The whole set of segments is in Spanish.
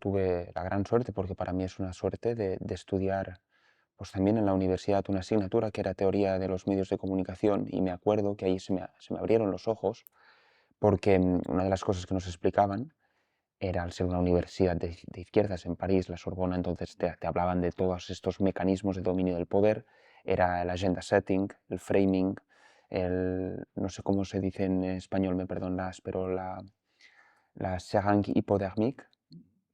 tuve la gran suerte, porque para mí es una suerte de estudiar pues también en la universidad una asignatura que era teoría de los medios de comunicación y me acuerdo que ahí se me abrieron los ojos porque una de las cosas que nos explicaban era, al ser una universidad de izquierdas en París, la Sorbona, entonces te hablaban de todos estos mecanismos de dominio del poder, era el agenda setting, el framing, no sé cómo se dice en español, me perdonarás, pero la seringue hypodermique,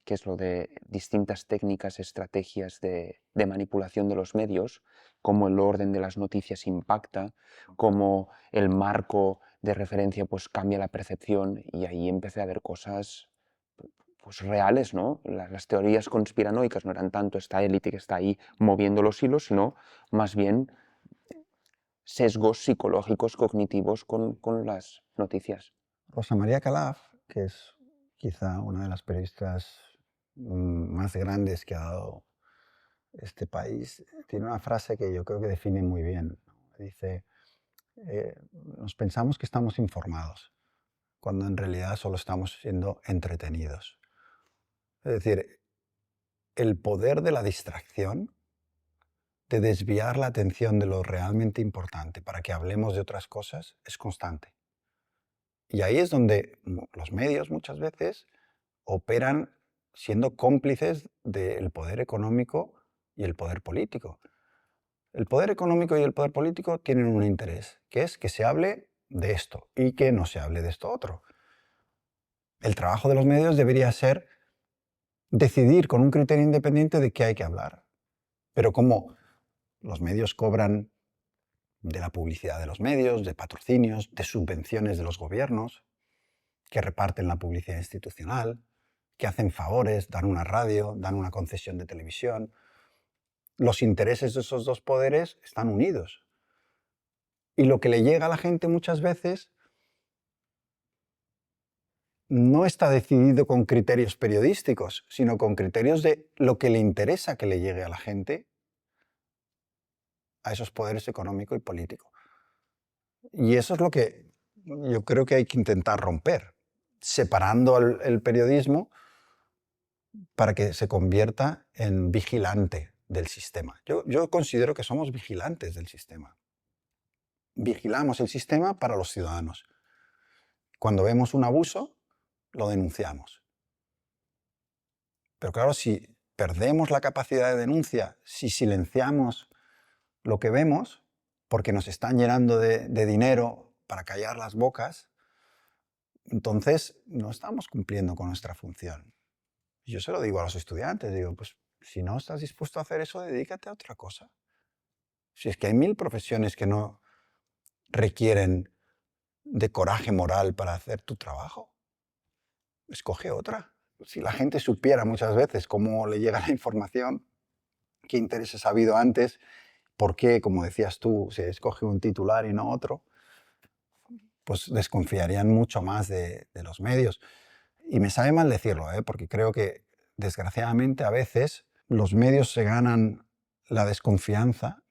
que es lo de distintas técnicas, estrategias de manipulación de los medios, cómo el orden de las noticias impacta, cómo el marco de referencia pues cambia la percepción, y ahí empecé a ver cosas pues reales, ¿no? Las teorías conspiranoicas no eran tanto esta élite que está ahí moviendo los hilos, sino más bien sesgos psicológicos, cognitivos con las noticias. Rosa María Calaf, que es quizá una de las periodistas más grandes que ha dado este país, tiene una frase que yo creo que define muy bien. Dice, nos pensamos que estamos informados, cuando en realidad solo estamos siendo entretenidos. Es decir, el poder de la distracción, de desviar la atención de lo realmente importante para que hablemos de otras cosas, es constante. Y ahí es donde los medios muchas veces operan siendo cómplices del poder económico y el poder político. El poder económico y el poder político tienen un interés, que es que se hable de esto y que no se hable de esto otro. El trabajo de los medios debería ser decidir con un criterio independiente de qué hay que hablar. Pero como los medios cobran de la publicidad de los medios, de patrocinios, de subvenciones de los gobiernos, que reparten la publicidad institucional, que hacen favores, dan una radio, dan una concesión de televisión. Los intereses de esos dos poderes están unidos. Y lo que le llega a la gente muchas veces no está decidido con criterios periodísticos, sino con criterios de lo que le interesa que le llegue a la gente, a esos poderes económico y político. Y eso es lo que yo creo que hay que intentar romper, separando el periodismo para que se convierta en vigilante del sistema. Yo considero que somos vigilantes del sistema. Vigilamos el sistema para los ciudadanos. Cuando vemos un abuso, lo denunciamos. Pero claro, si perdemos la capacidad de denuncia, si silenciamos lo que vemos, porque nos están llenando de dinero para callar las bocas, entonces no estamos cumpliendo con nuestra función. Yo se lo digo a los estudiantes, digo, pues si no estás dispuesto a hacer eso, dedícate a otra cosa. Si es que hay 1000 profesiones que no requieren de coraje moral para hacer tu trabajo, escoge otra. Si la gente supiera muchas veces cómo le llega la información, qué intereses ha habido antes, por qué, como decías tú, se escoge un titular y no otro, pues desconfiarían mucho más de los medios. Y me sabe mal decirlo, porque creo que desgraciadamente a veces los medios se ganan la desconfianza,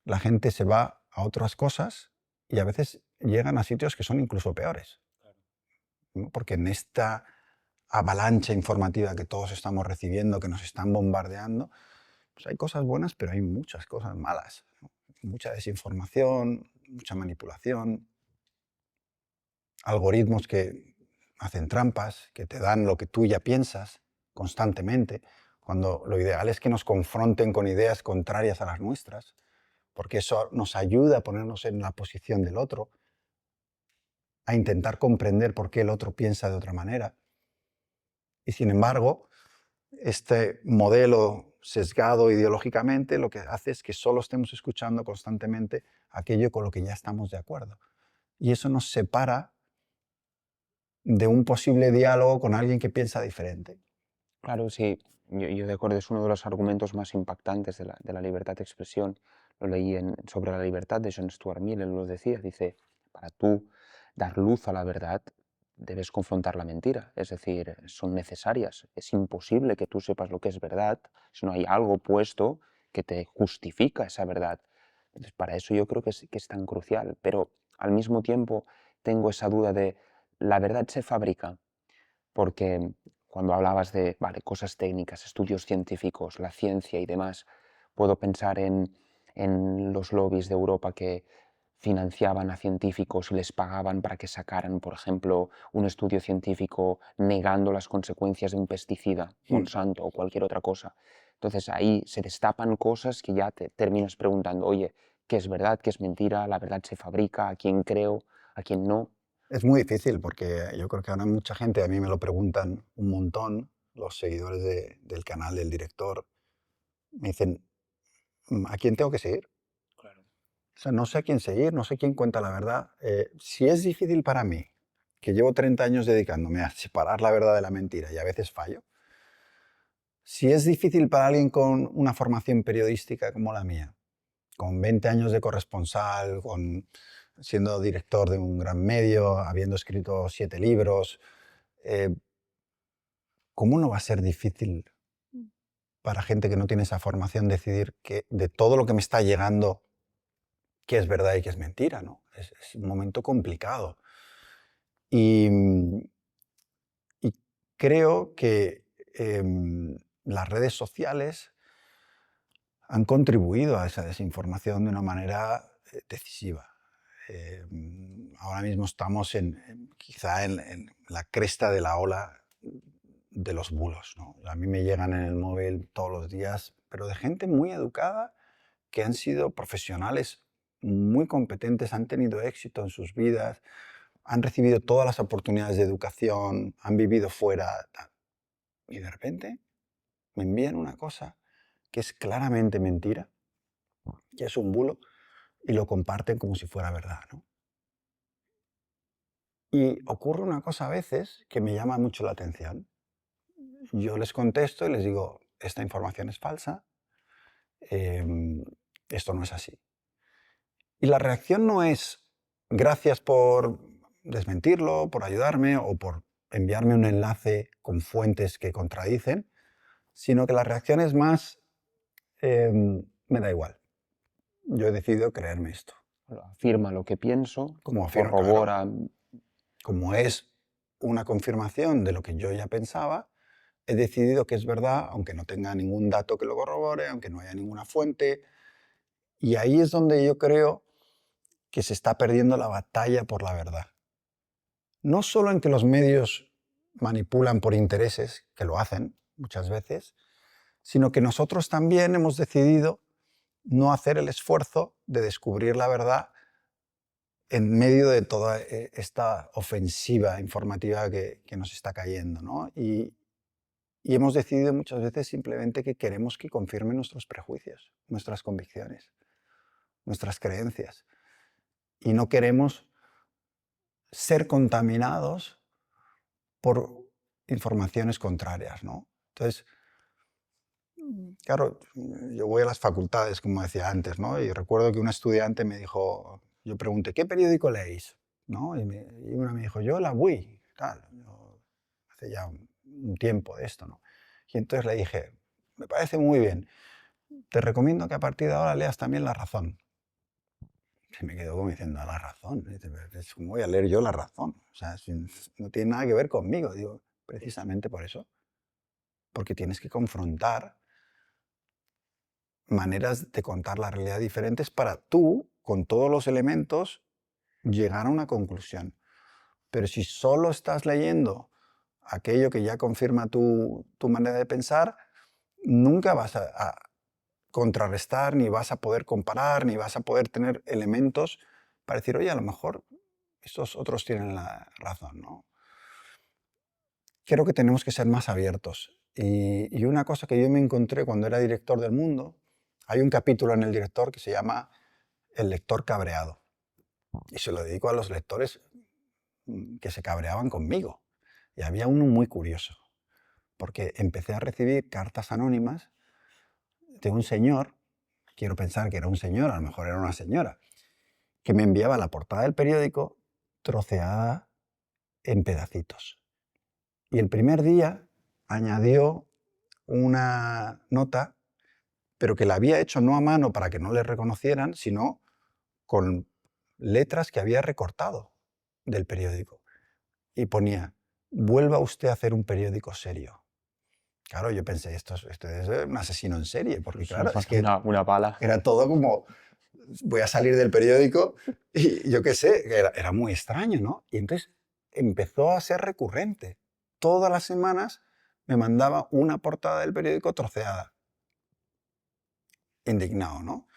la gente se va a otras cosas y a veces llegan a sitios que son incluso peores. ¿No? Porque en esta avalancha informativa que todos estamos recibiendo, que nos están bombardeando, pues hay cosas buenas, pero hay muchas cosas malas. ¿No? Mucha desinformación, mucha manipulación, algoritmos que hacen trampas, que te dan lo que tú ya piensas constantemente, cuando lo ideal es que nos confronten con ideas contrarias a las nuestras, porque eso nos ayuda a ponernos en la posición del otro, a intentar comprender por qué el otro piensa de otra manera. Y sin embargo, este modelo sesgado ideológicamente lo que hace es que solo estemos escuchando constantemente aquello con lo que ya estamos de acuerdo. Y eso nos separa de un posible diálogo con alguien que piensa diferente. Claro, sí, yo de acuerdo, es uno de los argumentos más impactantes de la libertad de expresión. Lo leí sobre la libertad de John Stuart Mill, él lo decía, dice, para tú dar luz a la verdad, debes confrontar la mentira, es decir, son necesarias. Es imposible que tú sepas lo que es verdad si no hay algo puesto que te justifica esa verdad. Entonces, para eso yo creo que es tan crucial, pero al mismo tiempo tengo esa duda de, ¿la verdad se fabrica? Porque cuando hablabas de, vale, cosas técnicas, estudios científicos, la ciencia y demás, puedo pensar en los lobbies de Europa que financiaban a científicos y les pagaban para que sacaran, por ejemplo, un estudio científico negando las consecuencias de un pesticida, Mm. Monsanto o cualquier otra cosa. Entonces ahí se destapan cosas que ya te terminas preguntando, oye, ¿qué es verdad, qué es mentira? ¿La verdad se fabrica? ¿A quién creo? ¿A quién no? Es muy difícil porque yo creo que ahora mucha gente, a mí me lo preguntan un montón, los seguidores del canal del director, me dicen, ¿a quién tengo que seguir? Claro. O sea, no sé a quién seguir, no sé quién cuenta la verdad. Si es difícil para mí, que llevo 30 años dedicándome a separar la verdad de la mentira y a veces fallo, si es difícil para alguien con una formación periodística como la mía, con 20 años de corresponsal, siendo director de un gran medio, habiendo escrito 7 libros, eh, ¿cómo no va a ser difícil para gente que no tiene esa formación decidir que de todo lo que me está llegando, qué es verdad y qué es mentira? ¿No? Es un momento complicado. Y, y creo que las redes sociales han contribuido a esa desinformación de una manera decisiva. Ahora mismo estamos quizá en la cresta de la ola de los bulos, ¿no? A mí me llegan en el móvil todos los días, pero de gente muy educada que han sido profesionales muy competentes, han tenido éxito en sus vidas, han recibido todas las oportunidades de educación, han vivido fuera, y de repente me envían una cosa que es claramente mentira, que es un bulo, y lo comparten como si fuera verdad, ¿no? Y ocurre una cosa a veces que me llama mucho la atención. Yo les contesto y les digo, esta información es falsa, em, esto no es así. Y la reacción no es gracias por desmentirlo, por ayudarme o por enviarme un enlace con fuentes que contradicen, sino que la reacción es más, me da igual, yo he decidido creerme esto. Afirma lo que pienso, Como afirmo, claro, corrobora. como es una confirmación de lo que yo ya pensaba, he decidido que es verdad, aunque no tenga ningún dato que lo corrobore, aunque no haya ninguna fuente. Y ahí es donde yo creo que se está perdiendo la batalla por la verdad. No solo en que los medios manipulan por intereses, que lo hacen muchas veces, sino que nosotros también hemos decidido no hacer el esfuerzo de descubrir la verdad en medio de toda esta ofensiva informativa que nos está cayendo, ¿no? Y hemos decidido muchas veces simplemente que queremos que confirmen nuestros prejuicios, nuestras convicciones, nuestras creencias. Y no queremos ser contaminados por informaciones contrarias, ¿no? Entonces, claro, yo voy a las facultades, como decía antes, ¿no? Y recuerdo que un estudiante me dijo, yo pregunté, ¿qué periódico leéis? ¿No? Y una me dijo, yo la WI, tal. Hace ya un tiempo de esto, ¿no? Y entonces le dije, me parece muy bien, te recomiendo que a partir de ahora leas también La Razón. Se me quedó como diciendo, La Razón. Dice, ¿cómo voy a leer yo La Razón? O sea, no tiene nada que ver conmigo. Digo, precisamente por eso. Porque tienes que confrontar maneras de contar la realidad diferentes para tú, con todos los elementos, llegar a una conclusión. Pero si solo estás leyendo aquello que ya confirma tu manera de pensar, nunca vas a contrarrestar, ni vas a poder comparar, ni vas a poder tener elementos para decir, oye, a lo mejor estos otros tienen la razón, ¿no? Creo que tenemos que ser más abiertos. Y una cosa que yo me encontré cuando era director del Mundo, hay un capítulo en El Director que se llama El lector cabreado. Y se lo dedico a los lectores que se cabreaban conmigo. Y había uno muy curioso, porque empecé a recibir cartas anónimas de un señor, quiero pensar que era un señor, a lo mejor era una señora, que me enviaba la portada del periódico troceada en pedacitos. Y el primer día añadió una nota, pero que la había hecho no a mano para que no le reconocieran, sino con letras que había recortado del periódico. Y ponía, vuelva usted a hacer un periódico serio. Claro, yo pensé, esto es un asesino en serie, porque Solo claro, es falta que una bala. era todo como, voy a salir del periódico y yo qué sé, era muy extraño, ¿no? Y entonces empezó a ser recurrente. Todas las semanas me mandaba una portada del periódico troceada. Indignado, ¿no?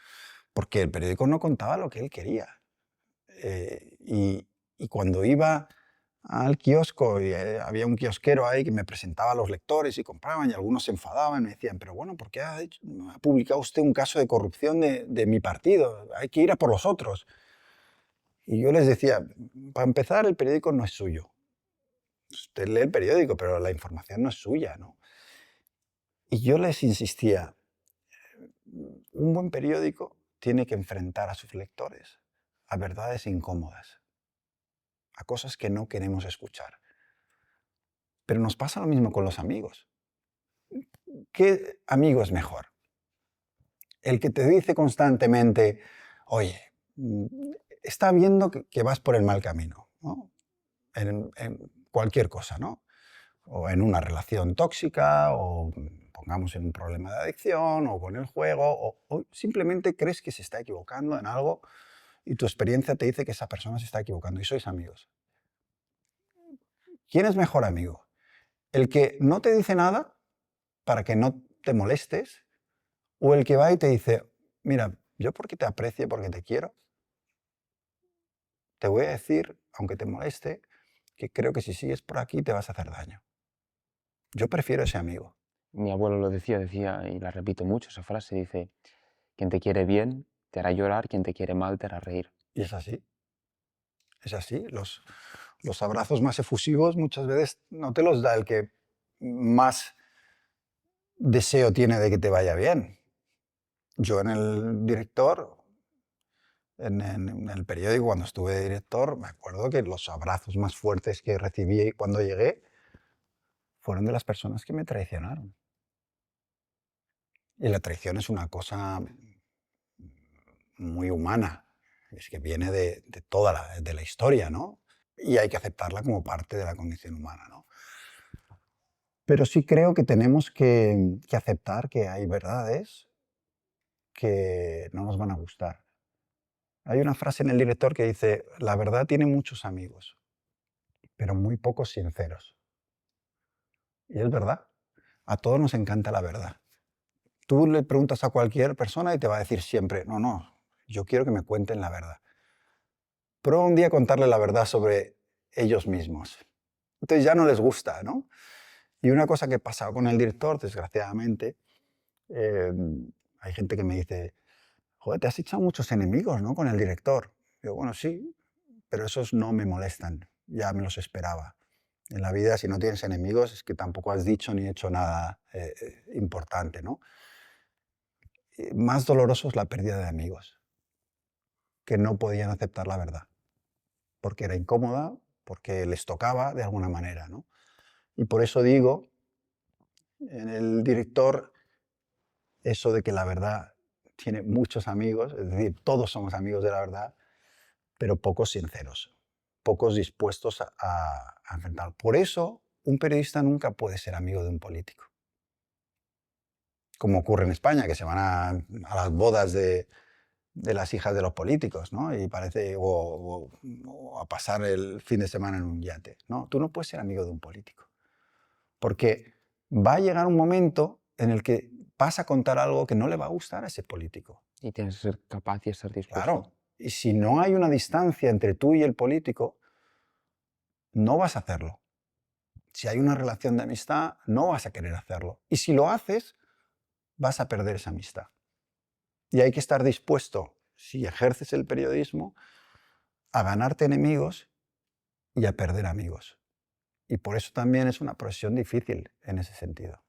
Porque el periódico no contaba lo que él quería. Y cuando iba al kiosco y había un kiosquero ahí que me presentaba a los lectores y compraban y algunos se enfadaban y me decían, pero bueno, ¿por qué ha publicado usted un caso de corrupción de mi partido? Hay que ir a por los otros. Y yo les decía, para empezar, el periódico no es suyo. Usted lee el periódico, pero la información no es suya, ¿no? Y yo les insistía, un buen periódico tiene que enfrentar a sus lectores a verdades incómodas, a cosas que no queremos escuchar. Pero nos pasa lo mismo con los amigos. ¿Qué amigo es mejor? El que te dice constantemente, oye, está viendo que vas por el mal camino, ¿no? En cualquier cosa, ¿no? O en una relación tóxica, o pongamos en un problema de adicción, o con el juego, o simplemente crees que se está equivocando en algo y tu experiencia te dice que esa persona se está equivocando y sois amigos. ¿Quién es mejor amigo? ¿El que no te dice nada para que no te molestes? ¿O el que va y te dice, mira, yo porque te aprecio, porque te quiero, te voy a decir, aunque te moleste, que creo que si sigues por aquí te vas a hacer daño? Yo prefiero ese amigo. Mi abuelo lo decía, y la repito mucho, esa frase dice, quien te quiere bien te hará llorar, quien te quiere mal te hará reír. Y es así, es así. Los abrazos más efusivos muchas veces no te los da el que más deseo tiene de que te vaya bien. Yo en el periódico, cuando estuve de director, me acuerdo que los abrazos más fuertes que recibí cuando llegué fueron de las personas que me traicionaron. Y la traición es una cosa muy humana, es que viene de toda de la historia, ¿no? Y hay que aceptarla como parte de la condición humana, ¿no? Pero sí creo que tenemos que aceptar que hay verdades que no nos van a gustar. Hay una frase en el director que dice, la verdad tiene muchos amigos, pero muy pocos sinceros. Y es verdad, a todos nos encanta la verdad. Tú le preguntas a cualquier persona y te va a decir siempre, no, no, yo quiero que me cuenten la verdad. Prueba un día contarle la verdad sobre ellos mismos. Entonces ya no les gusta, ¿no? Y una cosa que pasa con el director, desgraciadamente, eh, hay gente que me dice, joder, te has echado muchos enemigos, ¿no? Con el director. Digo, bueno, sí, pero esos no me molestan, ya me los esperaba. En la vida, si no tienes enemigos, es que tampoco has dicho ni hecho nada importante, ¿no? Más doloroso es la pérdida de amigos, que no podían aceptar la verdad, porque era incómoda, porque les tocaba de alguna manera, ¿no? Y por eso digo, en el director, eso de que la verdad tiene muchos amigos, es decir, todos somos amigos de la verdad, pero pocos sinceros, pocos dispuestos a enfrentar. Por eso, un periodista nunca puede ser amigo de un político. Como ocurre en España, que se van a las bodas de las hijas de los políticos, ¿no? Y parece, o a pasar el fin de semana en un yate. No, tú no puedes ser amigo de un político. Porque va a llegar un momento en el que vas a contar algo que no le va a gustar a ese político. Y tienes que ser capaz y estar dispuesto. Claro. Y si no hay una distancia entre tú y el político, no vas a hacerlo. Si hay una relación de amistad, no vas a querer hacerlo. Y si lo haces, vas a perder esa amistad. Y hay que estar dispuesto, si ejerces el periodismo, a ganarte enemigos y a perder amigos. Y por eso también es una profesión difícil en ese sentido.